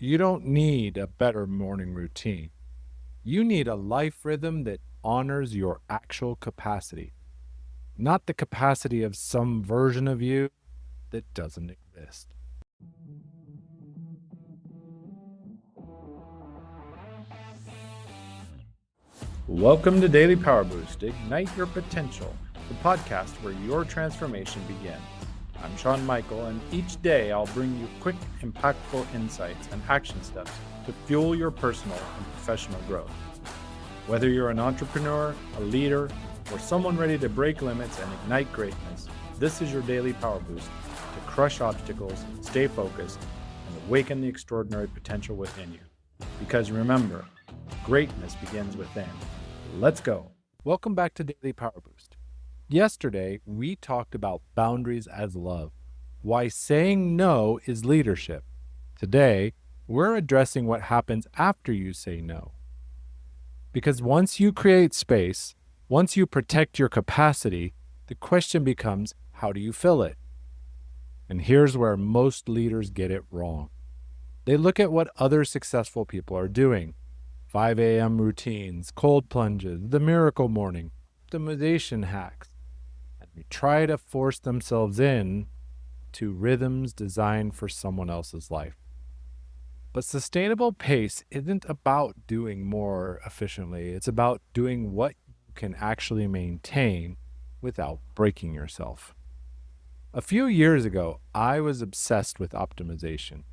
You don't need a better morning routine. You need a life rhythm that honors your actual capacity, not the capacity of some version of you that doesn't exist. Welcome to Daily Power Boost. Ignite your potential, the podcast where your transformation begins. I'm Shawn Michael, and each day I'll bring you quick, impactful insights and action steps to fuel your personal and professional growth. Whether you're an entrepreneur, a leader, or someone ready to break limits and ignite greatness, this is your daily power boost to crush obstacles, stay focused, and awaken the extraordinary potential within you. Because remember, greatness begins within. Let's go. Welcome back to Daily Power Boost. Yesterday, we talked about boundaries as love, why saying no is leadership. Today, we're addressing what happens after you say no. Because once you create space, once you protect your capacity, the question becomes, how do you fill it? And here's where most leaders get it wrong. They look at what other successful people are doing. 5 a.m. routines, cold plunges, the miracle morning, optimization hacks, and they try to force themselves in to rhythms designed for someone else's life. But sustainable pace isn't about doing more efficiently. It's about doing what you can actually maintain without breaking yourself. A few years ago, I was obsessed with optimization.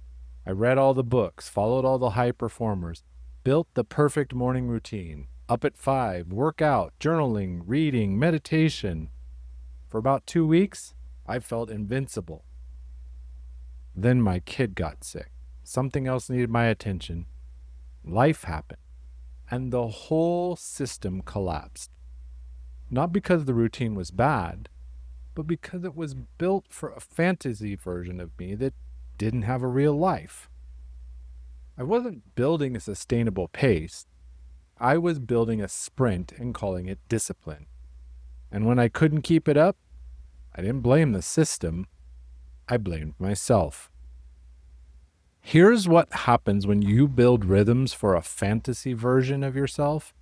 I read all the books, followed all the high performers, built the perfect morning routine. Up at 5, workout, journaling, reading, meditation. For about 2 weeks, I felt invincible. Then my kid got sick. Something else needed my attention. Life happened, and the whole system collapsed. Not because the routine was bad, but because it was built for a fantasy version of me that didn't have a real life. I wasn't building a sustainable pace. I was building a sprint and calling it discipline. And when I couldn't keep it up, I didn't blame the system. I blamed myself. Here's what happens when you build rhythms for a fantasy version of yourself.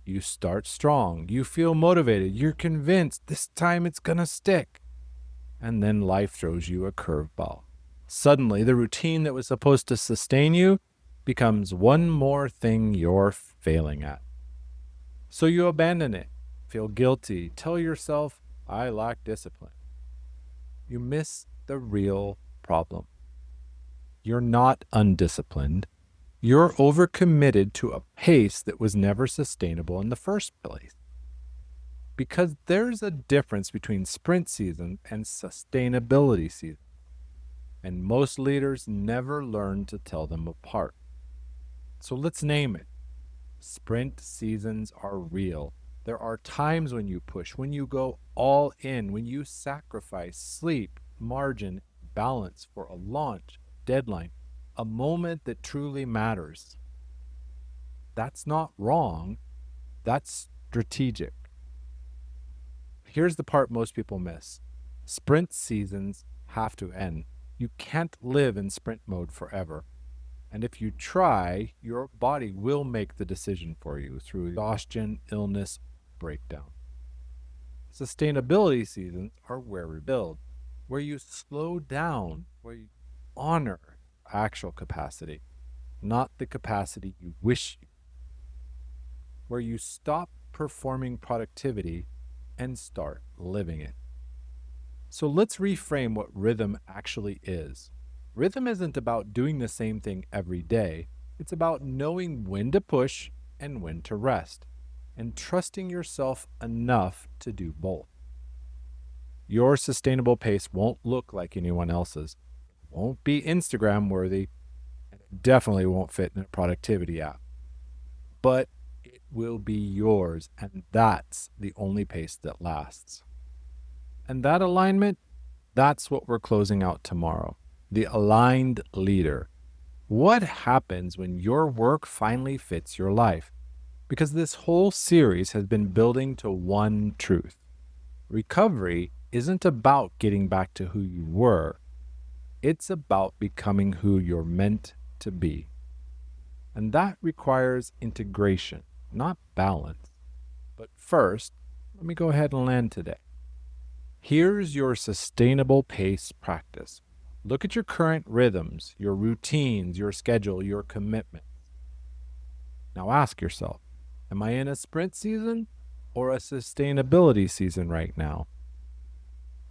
You start strong. You feel motivated. You're convinced this time it's going to stick. And then life throws you a curveball. Suddenly, the routine that was supposed to sustain you becomes one more thing you're failing at. So you abandon it, feel guilty, tell yourself, I lack discipline. You miss the real problem. You're not undisciplined. You're overcommitted to a pace that was never sustainable in the first place. Because there's a difference between sprint season and sustainability season. And most leaders never learn to tell them apart. So let's name it. Sprint seasons are real. There are times when you push, when you go all in, when you sacrifice sleep, margin, balance for a launch, deadline, a moment that truly matters. That's not wrong. That's strategic. Here's the part most people miss. Sprint seasons have to end. You can't live in sprint mode forever. And if you try, your body will make the decision for you through exhaustion, illness, breakdown. Sustainability seasons are where we build, where you slow down, where you honor actual capacity, not the capacity you wish you, where you stop performing productivity and start living it. So let's reframe what rhythm actually is. Rhythm isn't about doing the same thing every day. It's about knowing when to push and when to rest, and trusting yourself enough to do both. Your sustainable pace won't look like anyone else's. It won't be Instagram worthy, and it definitely won't fit in a productivity app. But it will be yours, and that's the only pace that lasts. And that alignment, that's what we're closing out tomorrow. The aligned leader. What happens when your work finally fits your life? Because this whole series has been building to one truth. Recovery isn't about getting back to who you were. It's about becoming who you're meant to be. And that requires integration, not balance. But first, let me go ahead and land today. Here's your sustainable pace practice. Look at your current rhythms, your routines, your schedule, your commitment. Now ask yourself, am I in a sprint season or a sustainability season right now?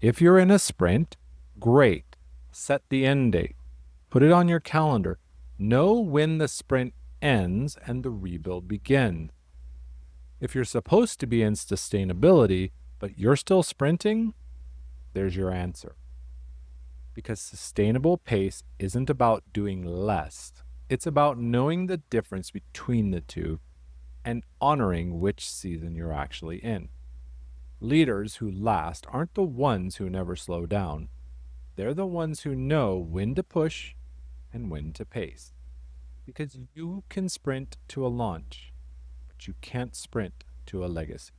If you're in a sprint, great. Set the end date. Put it on your calendar. Know when the sprint ends and the rebuild begins. If you're supposed to be in sustainability, but you're still sprinting, there's your answer. Because sustainable pace isn't about doing less. It's about knowing the difference between the two and honoring which season you're actually in. Leaders who last aren't the ones who never slow down. They're the ones who know when to push and when to pace. Because you can sprint to a launch, but you can't sprint to a legacy.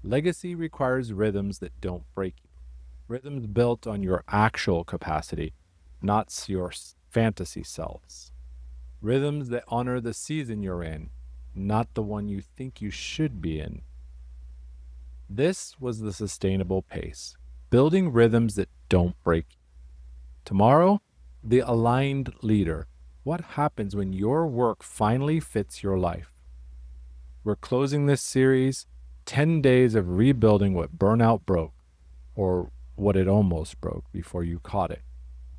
Legacy requires rhythms that don't break you. Rhythms built on your actual capacity, not your fantasy selves. Rhythms that honor the season you're in, not the one you think you should be in. This was the sustainable pace, building rhythms that don't break you. Tomorrow, the aligned leader. What happens when your work finally fits your life? We're closing this series, 10 days of rebuilding what burnout broke, or what it almost broke before you caught it.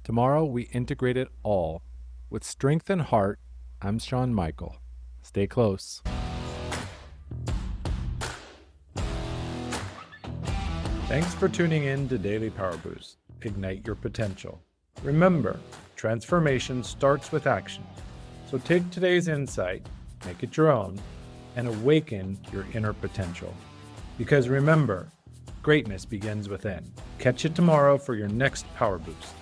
Tomorrow, we integrate it all. With strength and heart, I'm Shawn Michael. Stay close. Thanks for tuning in to Daily Power Boost. Ignite your potential. Remember, transformation starts with action. So take today's insight, make it your own, and awaken your inner potential. Because remember, greatness begins within. Catch you tomorrow for your next Power Boost.